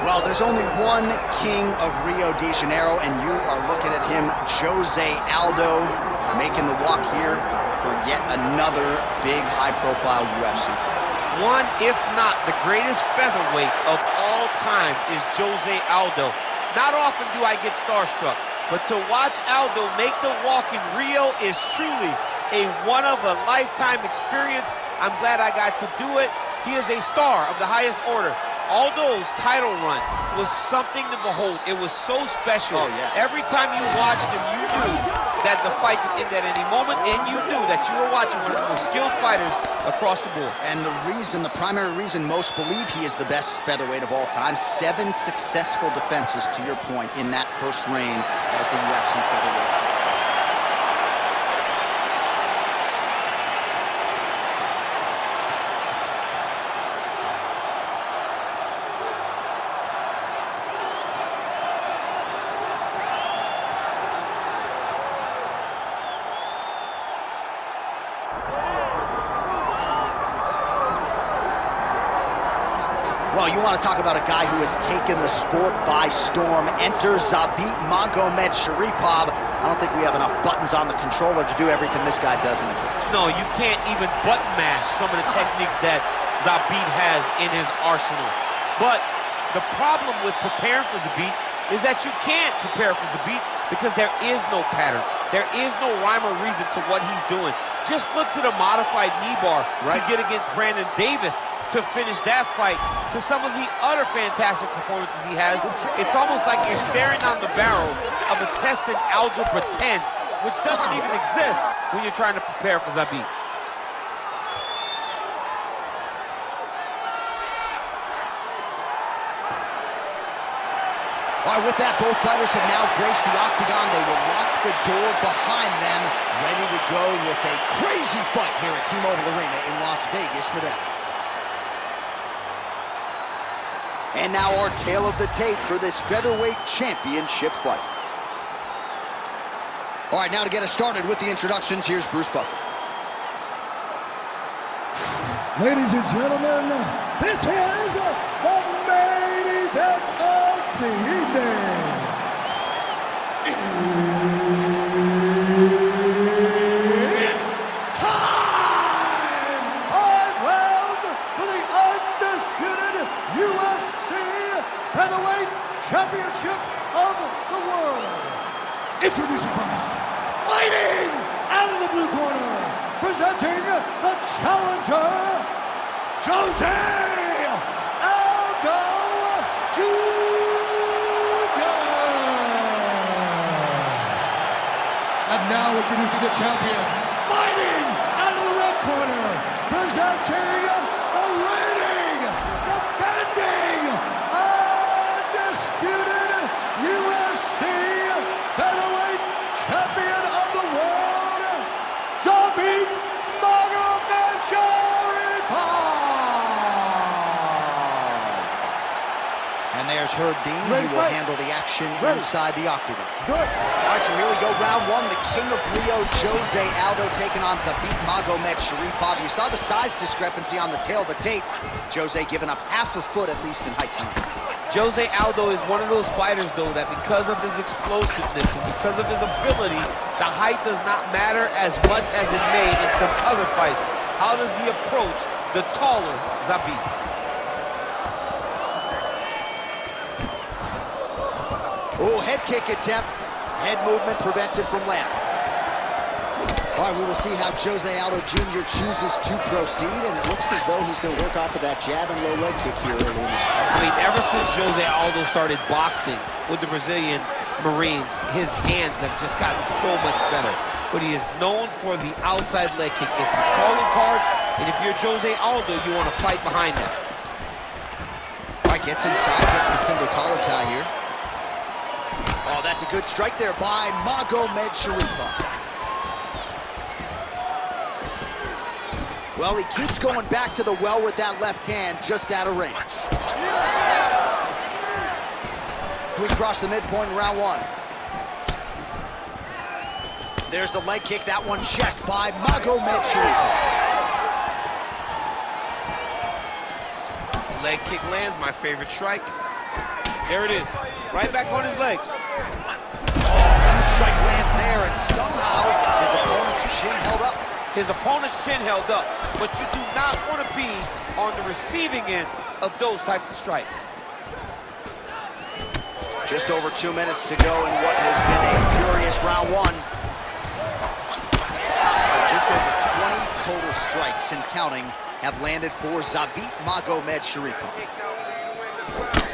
Well, there's only one king of Rio de Janeiro, and you are looking at him, Jose Aldo, making the walk here for yet another big, high-profile UFC fight. One, if not the greatest featherweight of all time, is Jose Aldo. Not often do I get starstruck, but to watch Aldo make the walk in Rio is truly a one-of-a-lifetime experience. I'm glad I got to do it. He is a star of the highest order. Aldo's title run was something to behold. It was so special. Oh, yeah. Every time you watched him, you knew that the fight could end at any moment, and you knew that you were watching one of the most skilled fighters across the board. And the primary reason most believe he is the best featherweight of all time, 7 successful defenses, to your point, in that first reign as the UFC featherweight. Well, you want to talk about a guy who has taken the sport by storm. Enter Zabit Magomedsharipov. I don't think we have enough buttons on the controller to do everything this guy does in the cage. No, you can't even button mash some of the techniques that Zabit has in his arsenal. But the problem with preparing for Zabit is that you can't prepare for Zabit because there is no pattern. There is no rhyme or reason to what he's doing. Just look to the modified knee bar to get against Brandon Davis to finish that fight, to some of the other fantastic performances he has. It's almost like you're staring down the barrel of a tested algebra 10, which doesn't even exist when you're trying to prepare for Zabit. All right, with that, both fighters have now graced the octagon. They will lock the door behind them, ready to go with a crazy fight here at T-Mobile Arena in Las Vegas, Nevada. And now our tale of the tape for this featherweight championship fight. All right, now to get us started with the introductions, here's Bruce Buffer. Ladies and gentlemen, this is the main event of the evening. It's time! 5 rounds for the undisputed UFC Featherweight Championship of the world. Introducing first, fighting out of the blue corner, presenting the challenger, Jose Aldo Jr. And now introducing the champion, fighting out of the red corner, presenting the reigning, defending, undisputed UFC Featherweight Champion of the world, Zabit Magomedsharipov. And there's Herb Dean. He will handle the action inside the octagon. All right, so here we go, round 1. The king of Rio, Jose Aldo, taking on Zabit Magomedsharipov. You saw the size discrepancy on the tail of the tape. Jose giving up half a foot at least in height tonight. Jose Aldo is one of those fighters, though, that because of his explosiveness and because of his ability, the height does not matter as much as it may in some other fights. How does he approach the taller Zabit? Oh, head kick attempt. Head movement prevented from landing. All right, we will see how Jose Aldo Jr. chooses to proceed, and it looks as though he's going to work off of that jab and low leg kick here early in this fight. I mean, ever since Jose Aldo started boxing with the Brazilian Marines, his hands have just gotten so much better. But he is known for the outside leg kick. It's his calling card, and if you're Jose Aldo, you want to fight behind that. All right, gets inside, gets the single collar tie here. Oh, that's a good strike there by Magomedsharipov. Well, he keeps going back to the well with that left hand, just out of range. We cross the midpoint in round 1. There's the leg kick, that one checked by Magomedsharipov. Leg kick lands, my favorite strike. There it is, right back on his legs. Strike lands there, and somehow his opponent's chin held up. His opponent's chin held up, but you do not want to be on the receiving end of those types of strikes. Just over 2 minutes to go in what has been a furious round one. So just over 20 total strikes and counting have landed for Zabit Magomedsharipov.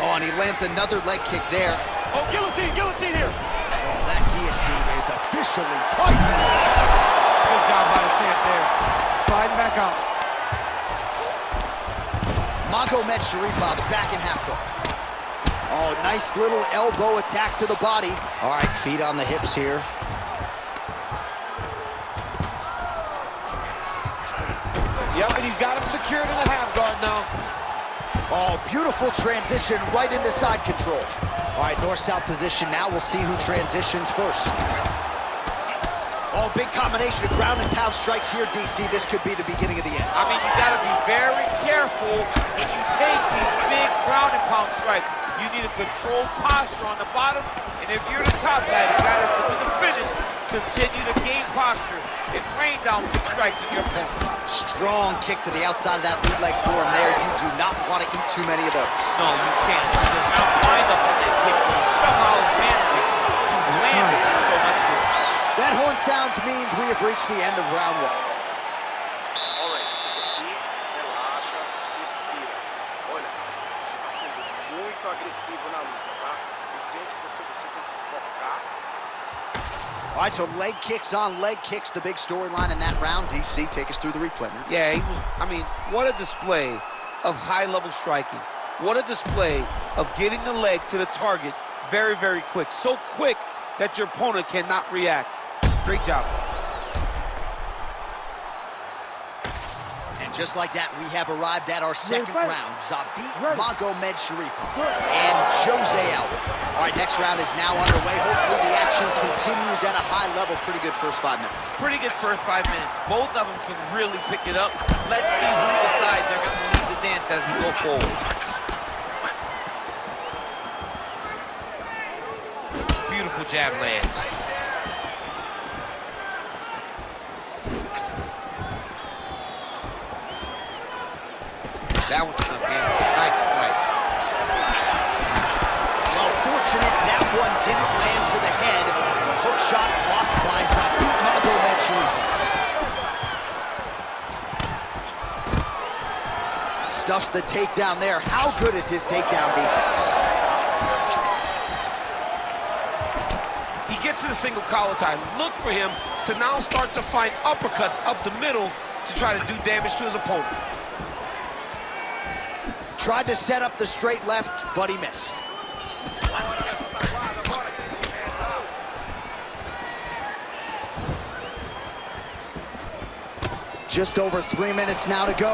Oh, and he lands another leg kick there. Oh, guillotine here. Oh, that guillotine is officially tight. Good job by the champ there. Sliding back out. Magomedsharipov back in half guard. Oh, nice little elbow attack to the body. All right, feet on the hips here. Yep, and he's got him secured in the half guard now. Oh, beautiful transition right into side control. All right, north-south position now. We'll see who transitions first. Oh, big combination of ground and pound strikes here, DC. This could be the beginning of the end. I mean, you got to be very careful when you take these big ground and pound strikes. You need a controlled posture on the bottom, and if you're the top guy, the guy that's looking to finish, continue to gain posture and rain down big strikes on your opponent. Strong kick to the outside of that lead leg forearm there. You do not want to eat too many of those. No, you can't. He does not wind up on that kick. Somehow is managing to land it with so much force. That horn sounds means we have reached the end of round one. All right, take a seat, relaxa, respira. Olha, você está sendo muito agressivo na luta, tá? Eu tenho que você tem que focar. All right, so leg kicks on leg kicks, the big storyline in that round. DC, take us through the replay, man. Yeah, he was, I mean, what a display of high-level striking. What a display of getting the leg to the target very, very quick. So quick that your opponent cannot react. Great job. And just like that, we have arrived at our second round. Zabit Magomedsharipov and Jose Aldo. All right, next round is now underway. Hopefully the action continues at a high level. Pretty good first 5 minutes. Pretty good first 5 minutes. Both of them can really pick it up. Let's see who decides they're going to lead the dance as we go forward. Beautiful jab lands. That one's sunk in. Nice strike. Well, fortunate that one didn't land to the head. The hook shot blocked by Zabit Magomedsharipov. Stuffs the takedown there. How good is his takedown defense? He gets to the single collar tie. Look for him to now start to find uppercuts up the middle to try to do damage to his opponent. Tried to set up the straight left, but he missed. Just over 3 minutes now to go.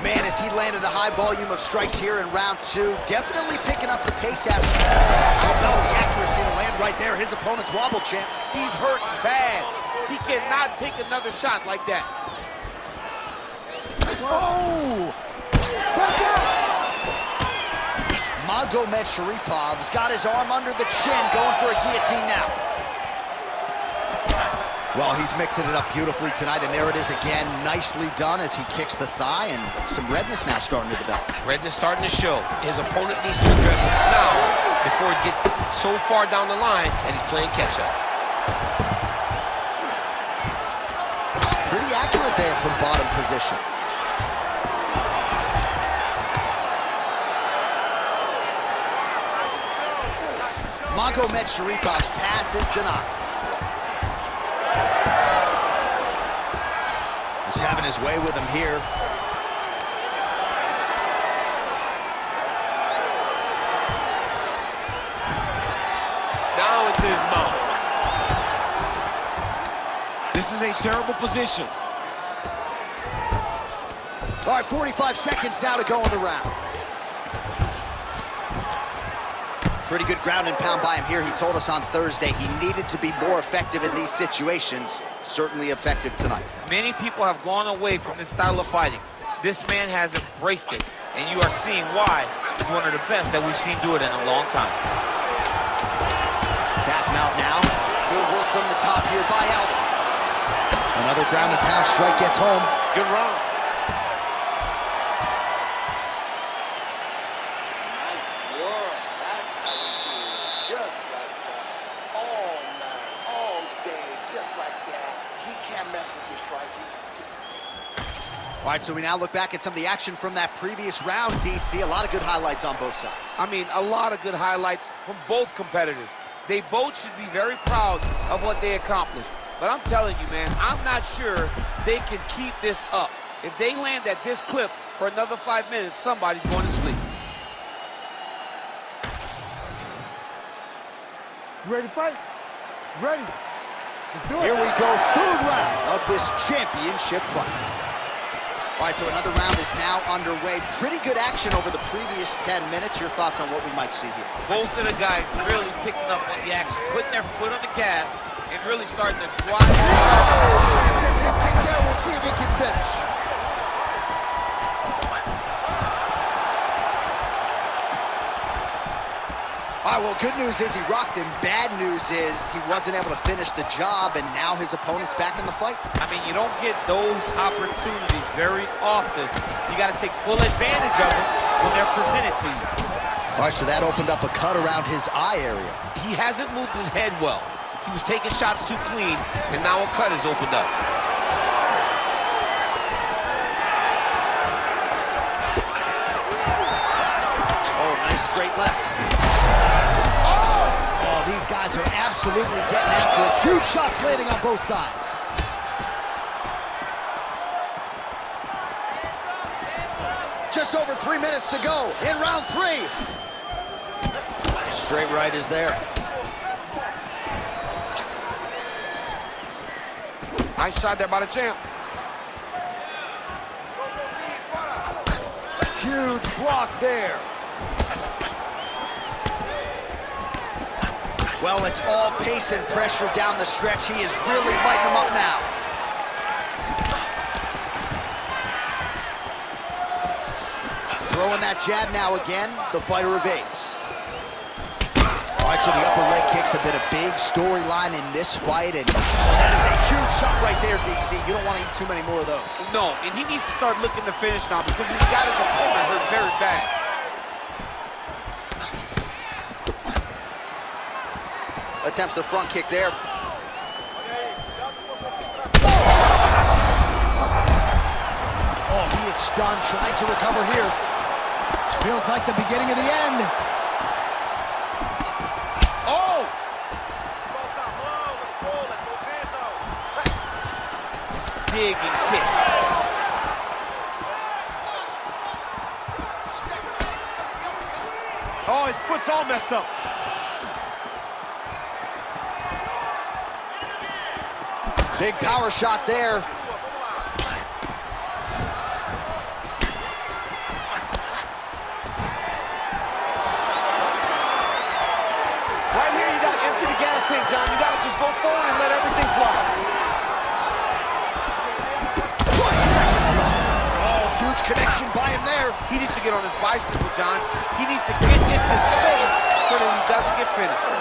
Man, as he landed a high volume of strikes here in round two, definitely picking up the pace after. How about the accuracy to land right there? His opponent's wobble champ. He's hurt bad. He cannot take another shot like that. Oh! Magomedsharipov got his arm under the chin, going for a guillotine now. Well, he's mixing it up beautifully tonight, and there it is again. Nicely done as he kicks the thigh, and some redness now starting to develop. Redness starting to show. His opponent needs to address this now before it gets so far down the line that he's playing catch-up. Pretty accurate there from bottom position. Magomedsharipov pass is denied. He's having his way with him here. Now it's his mount. This is a terrible position. All right, 45 seconds now to go in the round. Pretty good ground and pound by him here. He told us on Thursday he needed to be more effective in these situations. Certainly effective tonight. Many people have gone away from this style of fighting. This man has embraced it, and you are seeing why he's one of the best that we've seen do it in a long time. Back him out now. Good work from the top here by Aldo. Another ground and pound strike gets home. Good run. Nice work. That's how we do it. Just like that. All night, all day, just like that. He can't mess with your striking. Just stay. All right, so we now look back at some of the action from that previous round, DC. A lot of good highlights on both sides. I mean, a lot of good highlights from both competitors. They both should be very proud of what they accomplished. But I'm telling you, man, I'm not sure they can keep this up. If they land at this clip for another 5 minutes, somebody's going to sleep. You ready to fight? Ready. Let's do it. Here we go, third round of this championship fight. All right, so another round is now underway. Pretty good action over the previous 10 minutes. Your thoughts on what we might see here? Both of the guys really picking up on the action, putting their foot on the gas, and really starting to drive. We'll see if he can finish. All right, well, good news is he rocked him. Bad news is he wasn't able to finish the job, and now his opponent's back in the fight. I mean, you don't get those opportunities very often. You got to take full advantage of them when they're presented to you. All right, so that opened up a cut around his eye area. He hasn't moved his head well. He was taking shots too clean, and now a cut has opened up. Oh, nice straight left. Oh, these guys are absolutely getting after it. Huge shots landing on both sides. Just over 3 minutes to go in round 3. Straight right is there. Nice shot there by the champ. Huge block there. Well, it's all pace and pressure down the stretch. He is really lighting them up now. Throwing that jab now again. The fighter evades. All right, so the upper leg kicks have been a big storyline in this fight, and that is a huge shot right there, DC. You don't want to eat too many more of those. No, and he needs to start looking to finish now because he's got his opponent hurt very bad. Attempts the front kick there. Oh, he is stunned, trying to recover here. Feels like the beginning of the end. Oh! Dig and kick. Oh, his foot's all messed up. Big power shot there. Right here, you got to empty the gas tank, John. You got to just go forward and let everything fly. 20 seconds left. Oh, huge connection by him there. He needs to get on his bicycle, John. He needs to get into space so that he doesn't get finished.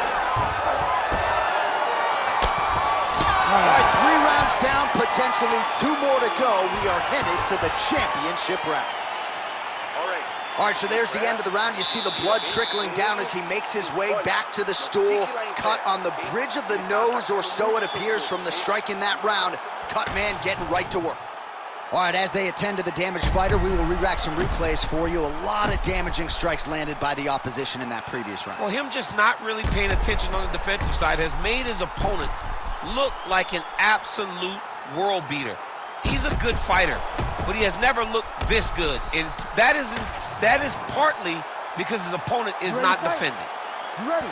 All right, 3 rounds down, potentially 2 more to go. We are headed to the championship rounds. All right, so there's the end of the round. You see the blood trickling down as he makes his way back to the stool. Cut on the bridge of the nose, or so it appears from the strike in that round. Cut man getting right to work. All right, as they attend to the damaged fighter, we will re-rack some replays for you. A lot of damaging strikes landed by the opposition in that previous round. Well, him just not really paying attention on the defensive side has made his opponent look like an absolute world beater. He's a good fighter, but he has never looked this good, and that is partly because his opponent is not defending. You ready?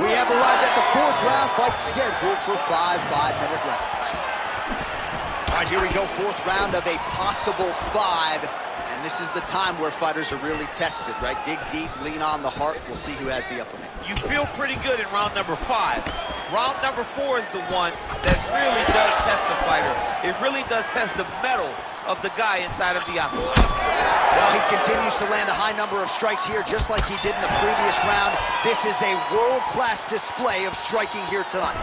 We have arrived at the 4th round, fight scheduled for 5 5-minute rounds. All right, here we go, 4th round of a possible 5, and this is the time where fighters are really tested, right? Dig deep, lean on the heart. We'll see who has the upper hand. You feel pretty good in round number 5. Round number 4 is the one that really does test the fighter. It really does test the mettle of the guy inside of the octagon. Well, he continues to land a high number of strikes here, just like he did in the previous round. This is a world-class display of striking here tonight.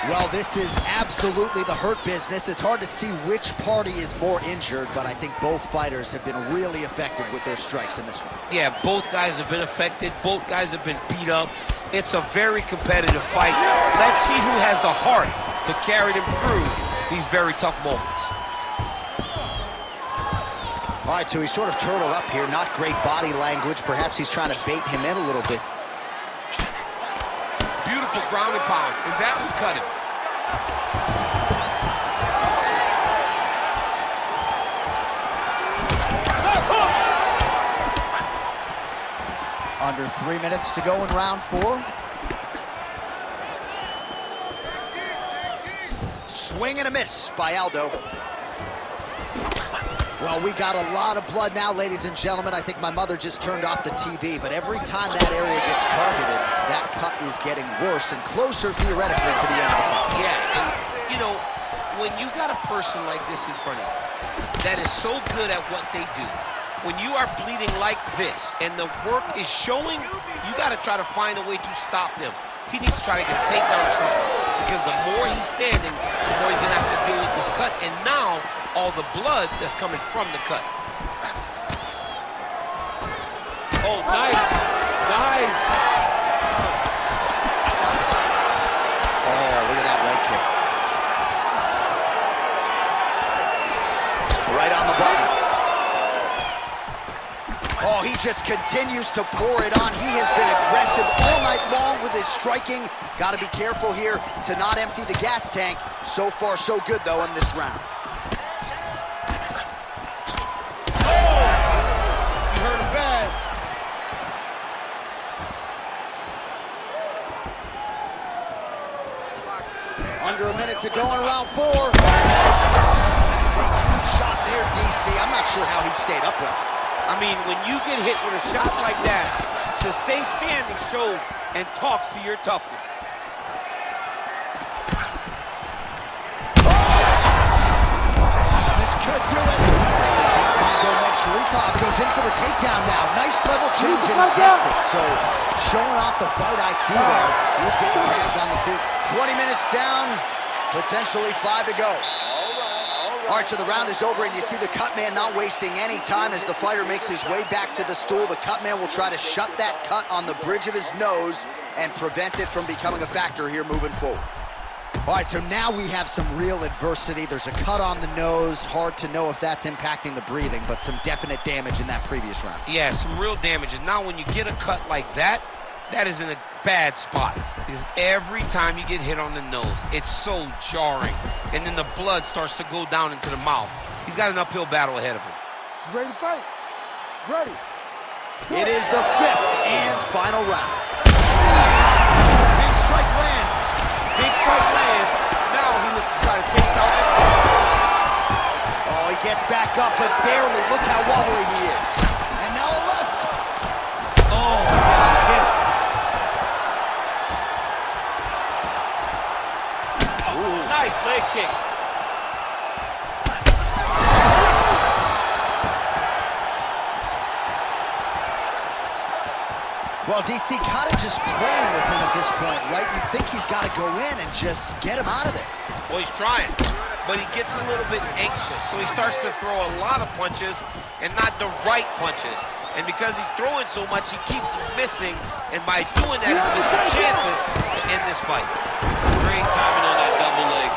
Well, this is absolutely the hurt business. It's hard to see which party is more injured, but I think both fighters have been really effective with their strikes in this one. Yeah, both guys have been affected. Both guys have been beat up. It's a very competitive fight. Let's see who has the heart to carry them through these very tough moments. All right, so he's sort of turtled up here. Not great body language. Perhaps he's trying to bait him in a little bit. Beautiful ground and pound. And that would cut him. Under 3 minutes to go in round 4. Swing and a miss by Aldo. Well, we got a lot of blood now, ladies and gentlemen. I think my mother just turned off the TV, but every time that area gets targeted, that cut is getting worse and closer, theoretically, to the end of the fight. Yeah, and, you know, when you got a person like this in front of you that is so good at what they do, when you are bleeding like this and the work is showing, you got to try to find a way to stop them. He needs to try to get a takedown or something, because the more he's standing, the more he's going to have to deal with this cut. And now, all the blood that's coming from the cut. Oh, nice. Nice. Oh, look at that leg kick. Right on the button. Oh, he just continues to pour it on. He has been aggressive all night long with his striking. Got to be careful here to not empty the gas tank. So far, so good, though, in this round. Under a minute to go in round 4. That is a huge shot there, DC. I'm not sure how he stayed upright. I mean, when you get hit with a shot like that, to stay standing shows and talks to your toughness. This could do it. Zabit Magomedsharipov goes in for the takedown now. Nice level change and he gets it. So showing off the fight IQ there. He was getting tagged on the feet. 20 minutes down, potentially 5 to go. All right, so the round is over, and you see the cut man not wasting any time as the fighter makes his way back to the stool. The cut man will try to shut that cut on the bridge of his nose and prevent it from becoming a factor here moving forward. All right, so now we have some real adversity. There's a cut on the nose. Hard to know if that's impacting the breathing, but some definite damage in that previous round. Yeah, some real damage. And now when you get a cut like that, that is in a bad spot. Because every time you get hit on the nose, it's so jarring. And then the blood starts to go down into the mouth. He's got an uphill battle ahead of him. Ready to fight? Ready. It is the 5th and final round. Big strike lands. Big strike lands. Now he looks to try to chase down that. Oh, he gets back up, but barely. Look how wobbly he is. And now a left. Oh, yeah. Nice leg kick. Well, DC kind of just playing with him at this point, right? You think he's got to go in and just get him out of there. Well, he's trying, but he gets a little bit anxious, so he starts to throw a lot of punches and not the right punches. And because he's throwing so much, he keeps missing, and by doing that, he's missing chances to end this fight. Great timing on that double leg.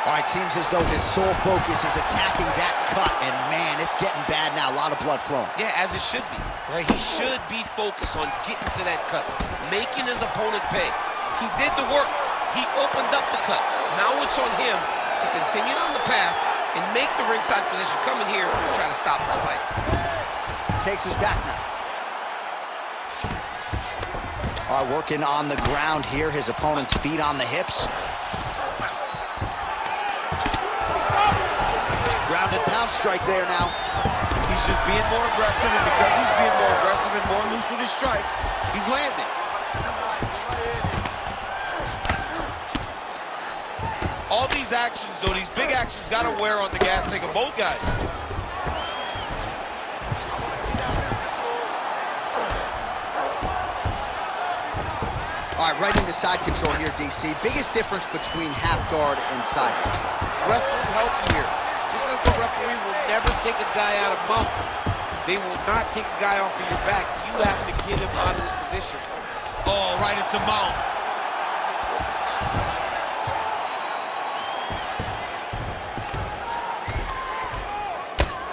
All right, seems as though his sole focus is attacking that cut, and man, it's getting bad now. A lot of blood flowing. Yeah, as it should be. Right? He should be focused on getting to that cut, making his opponent pay. He did the work. He opened up the cut. Now it's on him to continue on the path and make the ringside position, come in here and try to stop this fight. Takes us back now. All right, working on the ground here. His opponent's feet on the hips. Ground and pound strike there now. He He's just being more aggressive, and because he's being more aggressive and more loose with his strikes, he's landing. All these actions, though, these big actions got to wear on the gas tank of both guys. All right, right into side control here, DC. Biggest difference between half guard and side control. Referee help you here. Just as the referee will never take a guy out of mount, they will not take a guy off of your back. You have to get him out of this position. Oh, right into mount.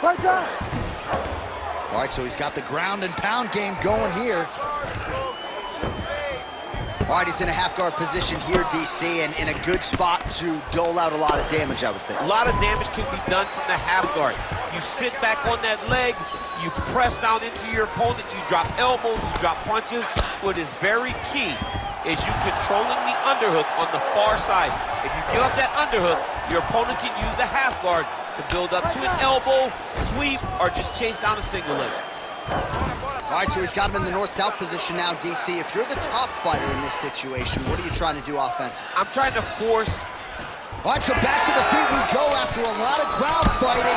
Right down. All right, so he's got the ground and pound game going here. All right, he's in a half guard position here, DC, and in a good spot to dole out a lot of damage, I would think. A lot of damage can be done from the half guard. You sit back on that leg, you press down into your opponent, you drop elbows, you drop punches. What is very key is you controlling the underhook on the far side. If you give up that underhook, your opponent can use the half guard to build up to an elbow, sweep, or just chase down a single leg. All right, so he's got him in the north-south position now, DC. If you're the top fighter in this situation, what are you trying to do offensively? I'm trying to force. All right, so back to the feet we go after a lot of ground fighting.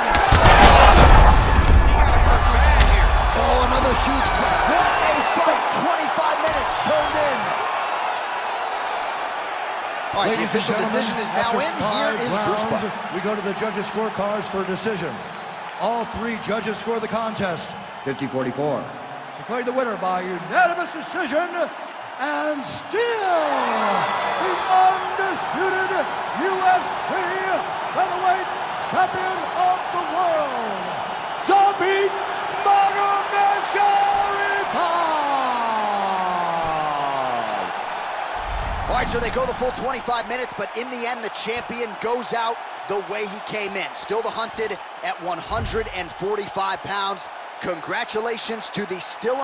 Oh, another huge... What a fight! 25 minutes turned in. All right, the official decision is now in. Here is Bruce Buck. We go to the judges' scorecards for a decision. All three judges score the contest 50-44. Declared the winner by unanimous decision, and still the undisputed UFC featherweight champion of the world, Zabit Magomedsharipov. All right, so they go the full 25 minutes, but in the end, the champion goes out the way he came in. Still the hunted at 145 pounds. Congratulations to the still